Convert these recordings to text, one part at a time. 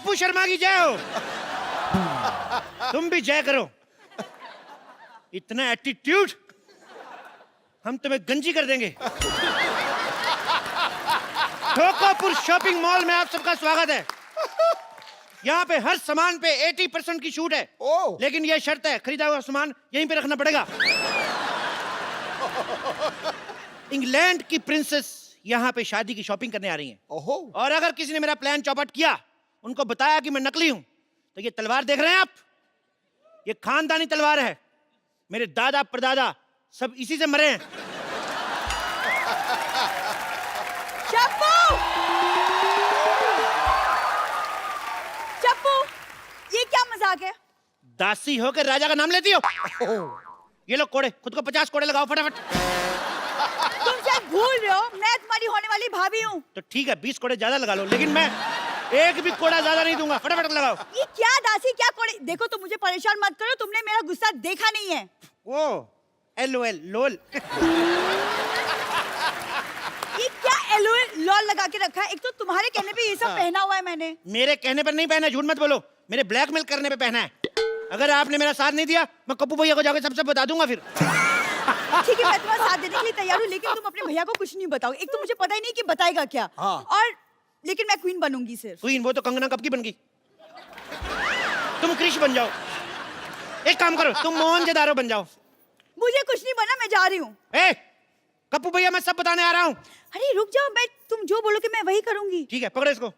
पप्पू शर्मा की जय हो। तुम भी जय करो। इतना एटीट्यूड, हम तुम्हें गंजी कर देंगे। ढोकापुर शॉपिंग मॉल में आप सबका स्वागत है। यहाँ पे हर सामान पे 80% की छूट है। लेकिन यह शर्त है, खरीदा हुआ सामान यहीं पे रखना पड़ेगा। इंग्लैंड की प्रिंसेस यहाँ पे शादी की शॉपिंग करने आ रही हैं। और अगर किसी ने मेरा प्लान चौपट किया, उनको बताया कि मैं नकली हूं, तो ये तलवार देख रहे हैं आप, ये खानदानी तलवार है। मेरे दादा परदादा सब इसी से मरे हैं। चप्पू! चप्पू, ये क्या मजाक है? दासी होकर राजा का नाम लेती हो? ये लो कोड़े, खुद को 50 कोड़े लगाओ फटाफट। तुम शायद भूल रहे हो, मैं तुम्हारी होने वाली भाभी हूँ। तो ठीक है, 20 कोड़े ज्यादा लगा लो, लेकिन मैं एक भी कोड़ा ज्यादा नहीं दूंगा। फटाफट लगाओ। ये क्या दासी, क्या कोड़े? देखो, तुम मुझे परेशान मत करो, तुमने मेरा गुस्सा देखा नहीं है। ओ LOL लोल। ये क्या LOL लॉल लगा के रखा है? एक तो तुम्हारे कहने पे ये सब पहना हुआ है मैंने। मेरे कहने पर नहीं पहना, झूठ मत बोलो। मेरे ब्लैकमेल करने पे पहना है। अगर आपने मेरा साथ नहीं दिया, मैं कप्पू भैया को जाकर सबसे बता दूंगा फिर। ठीक है, मैं तुम्हारा साथ देने के लिए तैयार हूँ, लेकिन तुम अपने भैया को कुछ नहीं बताओ। एक तो मुझे पता ही नहीं कि बताएगा क्या। और लेकिन मैं क्वीन बनूंगी सिर्फ। क्वीन? वो तो कंगना कब की बन गई। तुम क्रिश बन जाओ। एक काम करो, तुम मोहनजोदारो बन जाओ। मुझे कुछ नहीं बना, मैं जा रही हूँ। कप्पू भैया, मैं सब बताने आ रहा हूँ। अरे रुक जाओ, मैं तुम जो बोलोगे मैं वही करूंगी। ठीक है, पकड़ो इसको।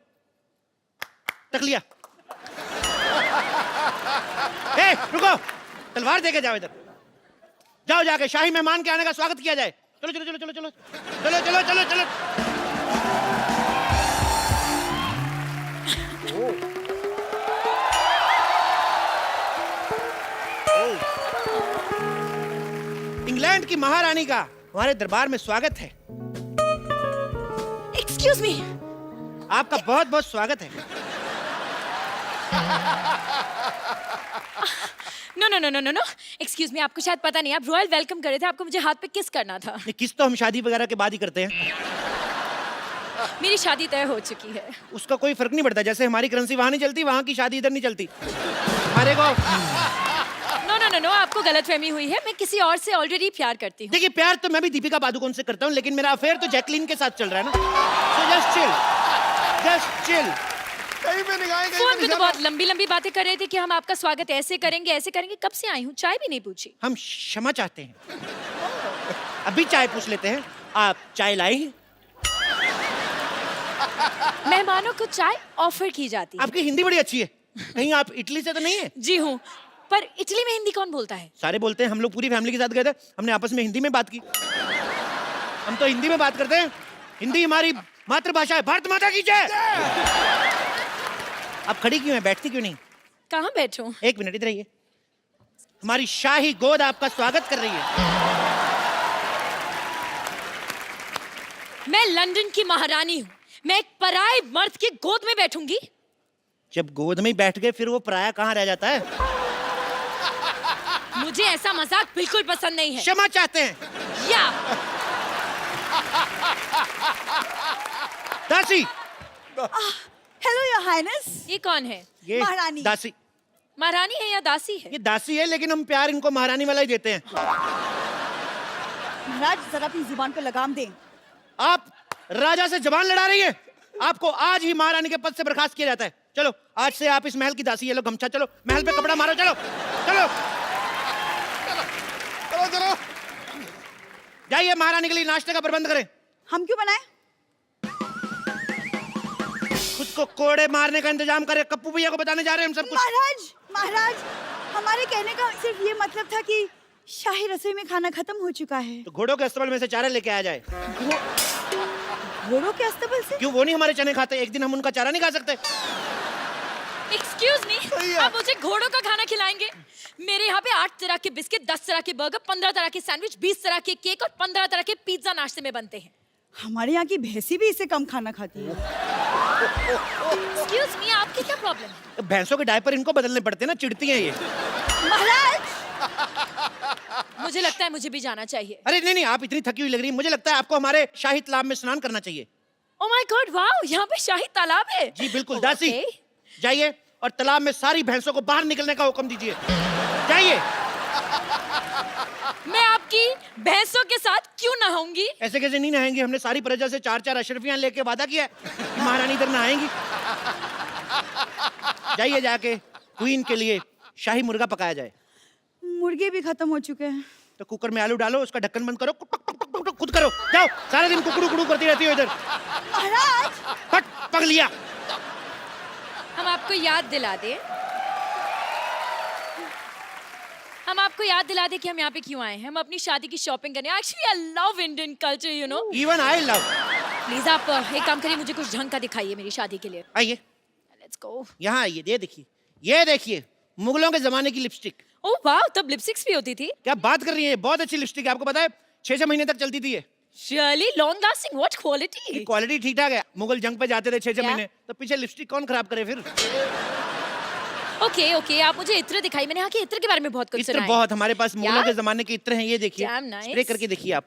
तक लिया। रुको, तलवार देके जाओ इधर। जाओ, जाके शाही मेहमान के आने का स्वागत किया जाए। चलो चलो चलो चलो चलो चलो चलो चलो चलो। इंग्लैंड की महारानी का हमारे दरबार में स्वागत है। Excuse me. आपका बहुत बहुत स्वागत है। No no no no no no, excuse me, आपको शायद पता नहीं, आप रॉयल वेलकम कर रहे थे, आपको मुझे हाथ पे किस करना था। ये किस तो हम शादी वगैरह के बाद ही करते हैं। मेरी शादी तय हो चुकी है। उसका कोई फर्क नहीं पड़ता। जैसे हमारी करेंसी वहां नहीं चलती, वहां की शादी इधर नहीं चलती। हमारे को नो नो नो नो, आपको गलतफहमी हुई है, मैं किसी और से ऑलरेडी प्यार करती हूँ। देखिए, प्यार तो मैं भी दीपिका पादुकोण से करता हूँ, लेकिन मेरा अफेयर तो जैकलीन के साथ चल रहा है ना। So just chill, just chill। कहीं पे निगाहें, कहीं फोन पे पे तो निशाना। बहुत लंबी लंबी बातें कर रहे थे कि हम आपका स्वागत ऐसे करेंगे ऐसे करेंगे। कब से आई हूँ, चाय भी नहीं पूछी। हम क्षमा चाहते हैं। अभी चाय पूछ लेते हैं। आप चाय लाई? मेहमानों को चाय ऑफर की जाती है। आपकी हिंदी बड़ी अच्छी है। कहीं आप इटली से तो नहीं है? जी हूँ, पर इटली में हिंदी कौन बोलता है? सारे बोलते हैं। हम लोग पूरी फैमिली के साथ गए थे, हमने आपस में हिंदी में बात की। हम तो हिंदी में बात करते हैं। हिंदी हमारी मातृभाषा है। भारत माता की जय। आप खड़ी क्यों है, बैठती क्यों नहीं? कहाँ बैठूं? एक मिनट इधर आइए। हमारी शाही गोद आपका स्वागत कर रही है। मैं लंदन की महारानी हूँ, मैं एक पराये मर्द की गोद में बैठूंगी? जब गोद में ही बैठ गए, फिर वो पराया कहाँ रह जाता है? मुझे ऐसा मजाक बिल्कुल पसंद नहीं है। क्षमा चाहते हैं। या दासी। Hello your highness. ये कौन है? ये महारानी। दासी। महारानी है या दासी है? ये दासी है, लेकिन हम प्यार इनको महारानी वाला ही देते हैं। महाराज, जरा अपनी जुबान पे लगाम दें। आप राजा से जबान लड़ा रही है। आपको आज ही महारानी के पद से बर्खास्त किया जाता है। चलो, आज से आप इस महल की दासी है। लो गमछा, चलो महल पे कपड़ा मारो। चलो चलो चलो चलो। जाइए, महारानी के लिए नाश्ते का प्रबंध करें। हम क्यों बनाए? खुद को कोड़े मारने का इंतजाम करें। कप्पू भैया को बताने जा रहे हैं हम सब कुछ। महाराज, महाराज, हमारे कहने का सिर्फ ये मतलब था कि शाही रसोई में खाना खत्म हो चुका है। तो घोड़ों के अस्तबल में से चारा लेके आया जाए। घोड़ों के अस्तबल से? क्यों, वो नहीं हमारे चने खाते? एक दिन हम उनका चारा नहीं खा सकते? एक्सक्यूज मी, आप मुझे घोड़ों का खाना खिलाएंगे? मेरे यहाँ पे 8 तरह के बिस्किट, 10 तरह के बर्गर, 15 तरह के सैंडविच, 20 तरह के केक और 15 तरह के पिज्जा नाश्ते में बनते हैं। हमारे यहाँ की भैंसी भी इससे कम खाना खाती है। एक्सक्यूज मी, आपकी क्या प्रॉब्लम है? तो भैंसों के डायपर इनको बदलने पड़ते हैं ना, चिढ़ती हैं ये। महाराज, मुझे लगता है मुझे भी जाना चाहिए। अरे नहीं नहीं, आप इतनी थकी हुई लग रही है। मुझे लगता है आपको हमारे शाही तालाब में स्नान करना चाहिए। ओह माय गॉड, वाओ, यहाँ पे शाही तालाब है। जी बिल्कुल। दासी, जाइए और तालाब में सारी भैंसों को बाहर निकलने का हुक्म दीजिए। जाइए। मैं आपकी भैंसों के साथ क्यों नहाऊंगी? ऐसे कैसे नहीं नहाएंगी? हमने सारी प्रजा से 4-4 अशरफियां लेके वादा किया है कि महारानी इधर नहाएंगी। जाइए, जाके क्वीन के लिए शाही मुर्गा पकाया जाए। मुर्गे भी खत्म हो चुके हैं। तो कुकर में आलू डालो, उसका ढक्कन बंद करो, खुद करो। जाओ, सारा दिन कुकड़ू कुकड़ू करती रहती हो इधर। महाराज! फट, पक लिया। हम आपको याद दिला दें कि हम यहाँ पे क्यों आए हैं। हम अपनी शादी की शॉपिंग करने। Actually I love Indian culture, you know. Even I love. Please आप एक काम करिए, मुझे कुछ ढंग का दिखाइए मेरी शादी के लिए। आइए, लेट्स गो। यहाँ आइए, ये देखिए मुगलों के जमाने की लिपस्टिक। ओह वाह, तब लिपस्टिक्स भी होती थी? क्या बात कर रही है? बहुत अच्छी लिपस्टिक है, आपको पता है 6-6 महीने तक चलती थी ये। Surely long lasting, what quality? Quality ठीक ठाक है। मुगल जंग पे जाते थे 6-6 क्या? महीने, तो पीछे लिपस्टिक कौन खराब करे फिर? ओके, आप मुझे इत्र दिखाइए। मैंने यहाँ के इत्र के बारे में बहुत कुछ इत्र सुना है। बहुत, हमारे पास मुगलों के जमाने के इत्र हैं, ये देखिए। Damn nice. स्प्रे करके देखिए आप।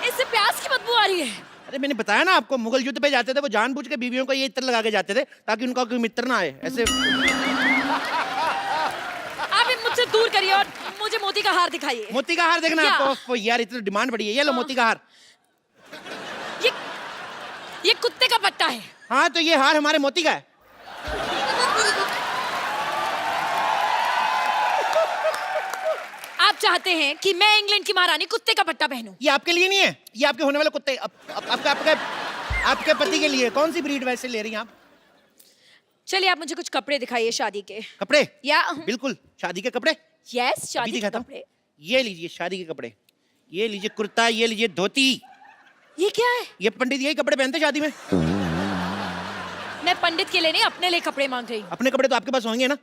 इससे प्याज की बदबू आ रही है। अरे मैंने बताया ना आपको, मुगल युद्ध पे जाते थे वो जानबूझ के बीवियों को ये इत्र लगा के जाते थे ताकि उनका कोई मित्र ना आए। ऐसे आप मुझसे दूर करिए और मुझे मोती का हार दिखाइए। मोती का हार देखना है क्या? आपको? यार इतनी डिमांड बढ़ी है, ये लो मोती का हार। ये कुत्ते का पट्टा है। हाँ, तो ये हार हमारे मोती का है। आप चाहते हैं कि मैं इंग्लैंड की महारानी कुत्ते का पट्टा पहनूं? ये आपके लिए नहीं है, ये आपके होने वाले कुत्ते आपके पति के लिए। कौन सी ब्रीड वैसे ले रही हैं आप? चलिए आप मुझे कुछ कपड़े दिखाइए शादी के। कपड़े? या बिल्कुल, शादी के कपड़े। यस, शादी के दिखाता हूं। कपड़े। ये लीजिए शादी के कपड़े, ये लीजिए कुर्ता, ये लीजिए धोती। ये क्या है? ये पंडित यही कपड़े पहनते शादी में। मैं पंडित के लिए नहीं, अपने लिए कपड़े मांग रही हूँ। अपने कपड़े तो आपके पास होंगे ना?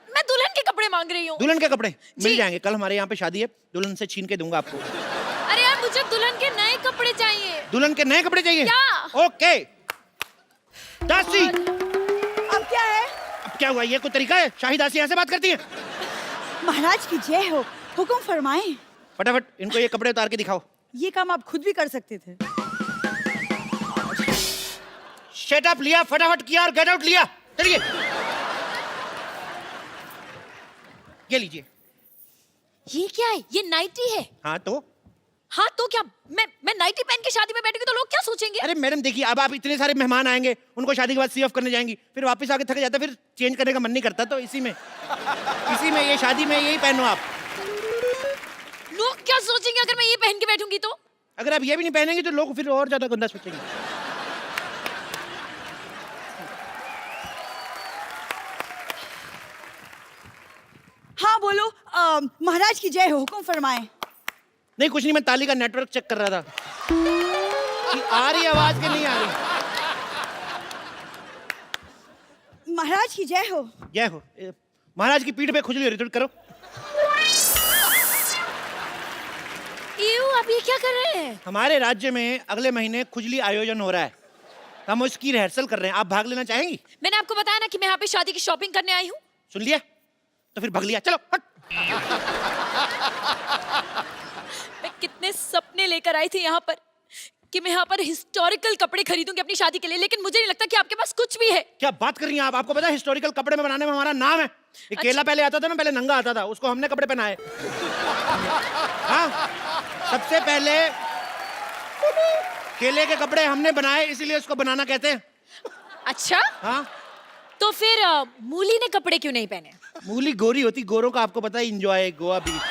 मैं दुल्हन के कपड़े मांग रही हूँ। दुल्हन के कपड़े मिल जी। जाएंगे, कल हमारे यहाँ पे शादी है, दुल्हन से छीन के दूंगा आपको। अरे यार, मुझे दुल्हन के नए कपड़े चाहिए। दुल्हन के नए कपड़े चाहिए? क्या? ओके दासी। अब क्या है? अब क्या हुआ? ये कोई तरीका है? शाही दासी ऐसे बात करती है? महाराज की जय हो, हुक्म फरमाएं। फटाफट इनको ये कपड़े उतार के दिखाओ। ये काम आप खुद भी कर सकते थे। शट अप लिया, फटाफट किया और गेट आउट लिया। चलिए, ये लीजिए। ये क्या है? ये नाइटी है। हाँ तो क्या मैं नाइटी पहन के शादी में बैठूंगी तो लोग क्या सोचेंगे? अरे मैडम देखिए, अब आप इतने सारे मेहमान आएंगे, उनको शादी के बाद सी ऑफ करने जाएंगी, फिर वापस आके थक जाता, फिर चेंज करने का मन नहीं करता, तो इसी में ये शादी में यही पहनो आप। लोग क्या सोचेंगे अगर मैं ये पहन के बैठूंगी तो? अगर आप ये भी नहीं पहनेंगे तो लोग फिर और ज्यादा गंदा सोचेंगे। हाँ बोलो, महाराज की जय हो, हुक्म फरमाएं। नहीं कुछ नहीं, मैं ताली का नेटवर्क चेक कर रहा था कि आ रही आवाज कि नहीं आ रही। महाराज की जय हो। जय हो। महाराज की पीठ पे खुजली हो रही, थोड़ी करो। आप ये क्या कर रहे हैं? हमारे राज्य में अगले महीने खुजली आयोजन हो रहा है, हम उसकी रिहर्सल कर रहे हैं। आप भाग लेना चाहेंगी? मैंने आपको बताया ना कि मैं यहाँ पे शादी की शॉपिंग करने आई हूँ। सुन लिया? तो फिर भाग लिया, चलो हट। मैं कितने सपने लेकर आई थी यहाँ पर कि मैं यहाँ पर हिस्टोरिकल कपड़े खरीदूंगी अपनी शादी के लिए, लेकिन मुझे नहीं लगता कि आपके पास कुछ भी है। क्या बात कर रही हैं आप? आपको पता है हिस्टोरिकल कपड़े में बनाने में हमारा नाम है। ये केला पहले आता था ना, पहले नंगा आता था, उसको हमने कपड़े पहनाए। हाँ, सबसे पहले केले के कपड़े हमने बनाए, इसीलिए उसको बनाना कहते हैं। अच्छा, हाँ, तो फिर मूली ने कपड़े क्यों नहीं पहने? मूली गोरी होती, गोरों का आपको पता है एंजॉय गोवा बीच।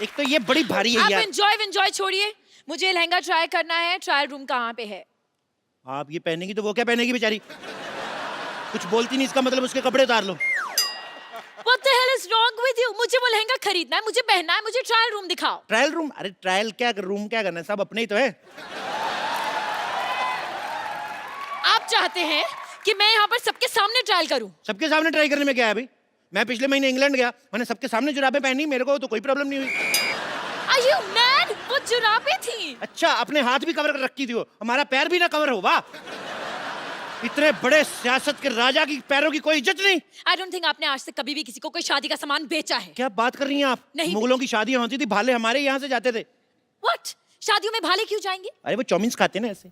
एक तो ये बड़ी भारी है आप यार। एंजॉय छोड़िए, मुझे लहंगा ट्राई करना है। ट्रायल रूम कहाँ पे है? आप ये पहनेगी तो वो क्या पहनेगी बेचारी? कुछ बोलती नहीं, इसका मतलब उसके कपड़े उतार लो। What the hell is wrong with you? मुझे वो लहंगा खरीदना है, मुझे पहनना है, मुझे ट्रायल रूम दिखाओ। Trial room? अरे ट्रायल क्या, रूम क्या करना है, सब अपने ही तो है। आप चाहते हैं कि मैं यहाँ पर सबके सामने ट्रायल करूं? सबके सामने ट्राई करने में क्या है भाई? मैं पिछले महीने इंग्लैंड गया, मैंने सबके सामने जुराबें पहनी, मेरे को तो कोई प्रॉब्लम नहीं हुई। Are you mad? वो जुराबें थी। अच्छा, अपने हाथ भी कवर कर रखी थी वो, हमारा पैर भी ना कवर हो। वाह, इतने बड़े सियासत के राजा की पैरों की कोई इज्जत नहीं। I don't think आपने आज तक कभी भी किसी को कोई शादी का सामान बेचा है। क्या बात कर रही हैं आप? नहीं। मुगलों की शादियां होती थी, भाले हमारे यहाँ से जाते थे। What? शादियों में भाले क्यों जाएंगे? अरे वो चाउमीन खाते हैं ना ऐसे।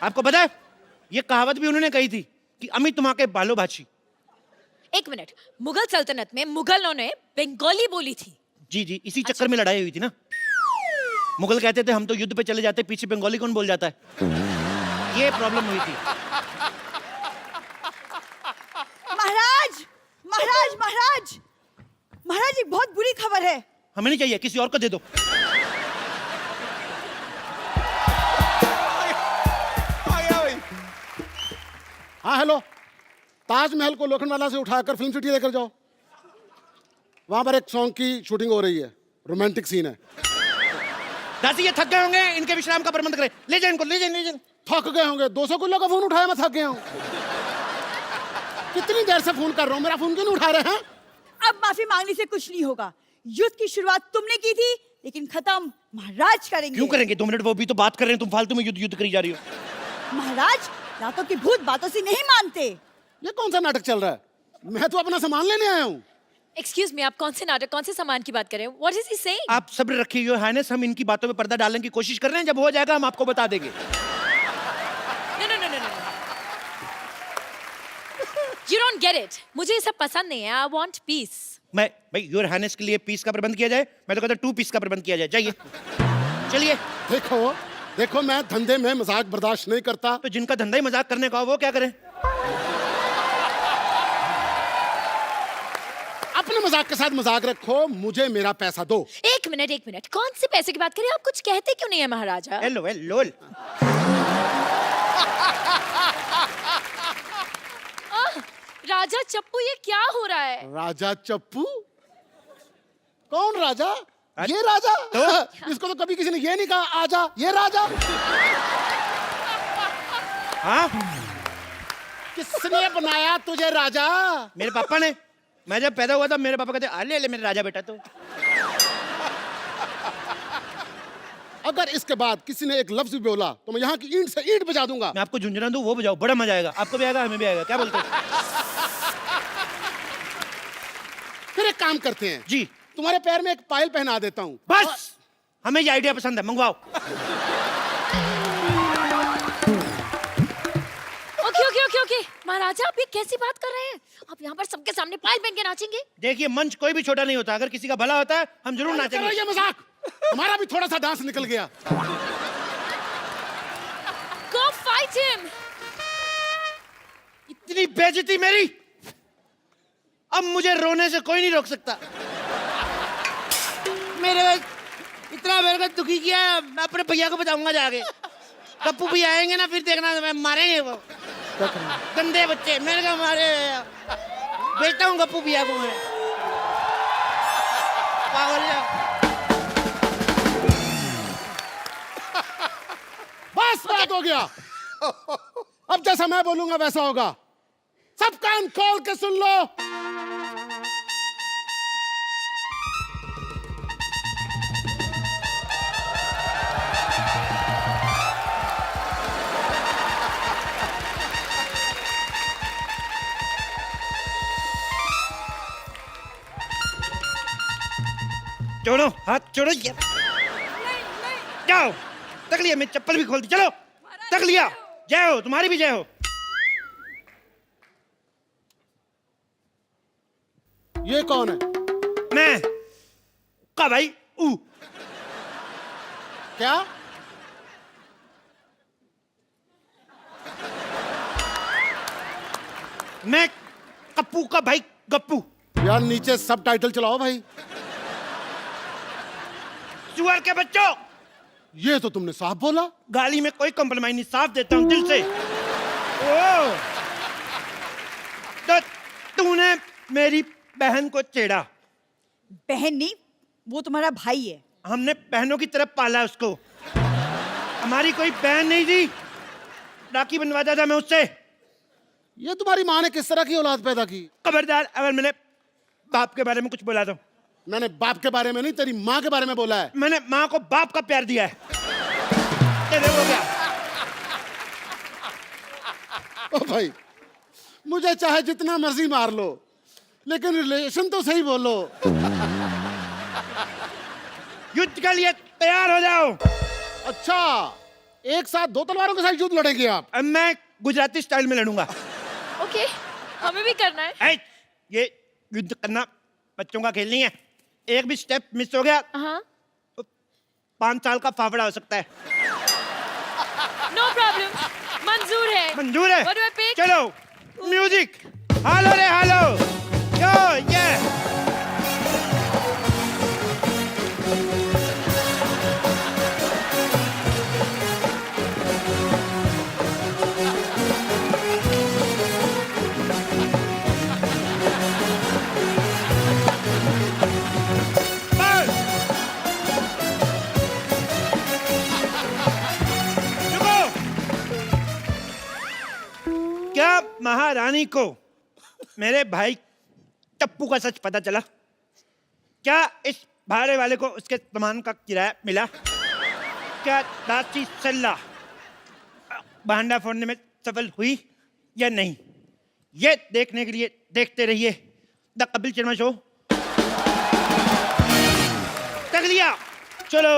आपको पता है ये कहावत भी उन्होंने कही थी कि अमी तुम्हारे बालो भाची। एक मिनट, मुगल सल्तनत में मुगलों ने बंगाली बोली थी। जी जी, इसी चक्कर में लड़ाई हुई थी ना। मुगल कहते थे हम तो युद्ध पे चले जाते, पीछे बंगाली कौन बोल जाता है, ये प्रॉब्लम हुई थी। महाराज महाराज महाराज महाराज, एक बहुत बुरी खबर है। हमें नहीं चाहिए, किसी और को दे दो। हाँ हेलो, ताजमहल को लोखंडवाला से उठाकर फिल्म सिटी लेकर जाओ। वहां पर एक सॉन्ग की शूटिंग हो रही है, रोमांटिक सीन है। दासी ये थक गए होंगे, इनके विश्राम का प्रबंध करें। ले जाए इनको, ले जाए, ले जाए। थक गए होंगे, 200 किलो का फोन उठाया, मैं थक गया हूँ। कितनी देर से फोन कर रहा हूँ, मेरा फोन क्यों नहीं उठा रहे हैं? अब माफी मांगने से कुछ नहीं होगा। युद्ध की शुरुआत तुमने की थी, लेकिन खत्म महाराज करेंगे। क्यों करेंगे? 2 मिनट, वो भी तो बात कर रहे हैं, तुम फालतू में युद्ध युद्ध करी जा रही हो। महाराज, रातों की भूत बातों से नहीं मानते। ये कौन सा नाटक चल रहा है? मैं तो अपना सामान लेने आया हूँ। एक्सक्यूज मी, आप कौन से नाटक, कौन से सामान की बात कर रहे हो? What is he saying? आप सब्र रखिए योर हाइनेस, हम इनकी बातों में पर्दा डालने की कोशिश कर रहे हैं, जब हो जाएगा हम आपको बता देंगे। No no no no no, you don't get it. मुझे ये सब पसंद नहीं है। I want peace. मैं भाई योर हाइनेस के लिए पीस का प्रबंध किया जाए, मैं तो कहता 2 पीस का प्रबंध किया जाए। जाइए, चलिए। देखो देखो, मैं धंधे में मजाक बर्दाश्त नहीं करता। तो जिनका धंधा ही मजाक करने का हो, वो क्या करें? अपने मजाक के साथ मजाक रखो, मुझे मेरा पैसा दो। एक मिनट, कौन से पैसे की बात करें? आप कुछ कहते क्यों नहीं है महाराजा? Hello hello. राजा चप्पू, ये क्या हो रहा है? राजा चप्पू? कौन राजा? ये राजा? इसको तो कभी किसी ने ये नहीं कहा आजा, ये राजा। हाँ, किसने बनाया तुझे राजा? मेरे पापा ने। मैं जब पैदा हुआ था मेरे पापा कहते अले ले मेरे राजा बेटा। तो अगर इसके बाद किसी ने एक लफ्ज भी बोला तो मैं यहाँ की ईंट से ईंट बजा दूंगा। मैं आपको झुंझुना दूं, वो बजाओ, बड़ा मजा आएगा। आपको भी आएगा, हमें भी आएगा। क्या बोलते हैं? फिर एक काम करते हैं जी, तुम्हारे पैर में एक पायल पहना देता हूँ। बस हमें ये आइडिया पसंद है, मंगवाओ। ओके महाराजा, आप ये कैसी बात कर रहे हैं? आप यहाँ पर सबके सामने पायल पहन के नाचेंगे? देखिए, मंच कोई भी छोटा नहीं होता, अगर किसी का भला होता है हम जरूर नाचेंगे। ये मजाक, हमारा भी थोड़ा सा डांस निकल गया। Go fight him! इतनी बेइज्जती मेरी, अब मुझे रोने से कोई नहीं रोक सकता। मेरे इतना मेरे को दुखी किया है, मैं अपने भैया को बताऊंगा जाके। गप्पू भैया आएंगे ना, फिर देखना मैं मारेंगे वो गंदे बच्चे। मेरे को मारे, बेचता हूँ गप्पू भैया को मैं। पागल है। बस बात हो गया। अब जैसा मैं बोलूंगा वैसा होगा। सब कान खोल के सुन लो। छोड़ो हाथ, छोड़ो। ये जाओ, तक लिया, मैं चप्पल भी खोल दी। चलो, तक लिया। जय हो, तुम्हारी भी जय हो। ये कौन है? मैं का भाई ऊ। क्या? मैं कप्पू का भाई गप्पू। यार नीचे सब टाइटल चलाओ भाई। सुअर के बच्चों, ये तो तुमने साफ बोला। गाली में कोई कॉम्प्रोमाइज नहीं, साफ देता हूं दिल से। ओ, तो तूने मेरी बहन को छेड़ा। बहन नहीं, वो तुम्हारा भाई है। हमने बहनों की तरफ पाला उसको। हमारी कोई बहन नहीं थी, राखी बनवाता था मैं उससे। ये तुम्हारी माँ ने किस तरह की औलाद पैदा की? खबरदार अगर मैंने बाप के बारे में कुछ बोला तो। मैंने बाप के बारे में नहीं, तेरी माँ के बारे में बोला है। मैंने माँ को बाप का प्यार दिया है। तेरे हो गया। ओ भाई, मुझे चाहे जितना मर्जी मार लो, लेकिन रिलेशन तो सही बोलो। युद्ध के लिए तैयार हो जाओ। अच्छा, एक साथ दो तलवारों के साथ युद्ध लड़ेंगे आप? अब मैं गुजराती स्टाइल में लड़ूंगा। ओके, हमें भी करना है। ऐ, ये युद्ध करना बच्चों का खेल नहीं है। एक भी स्टेप मिस हो गया हाँ, तो 5 साल का फाफड़ा हो सकता है। नो प्रॉब्लम, मंजूर है। मंजूर है? What do I pick? चलो म्यूजिक, हालो रे हालो, यो ये। बस। रुको। क्या महारानी को मेरे भाई टप्पू का सच पता चला? क्या इस भाड़े वाले को उसके सामान का किराया मिला? क्या दासी सल्ला भांडा फोड़ने में सफल हुई या नहीं? ये देखने के लिए देखते रहिए द कपिल शर्मा शो। तक लिया, चलो।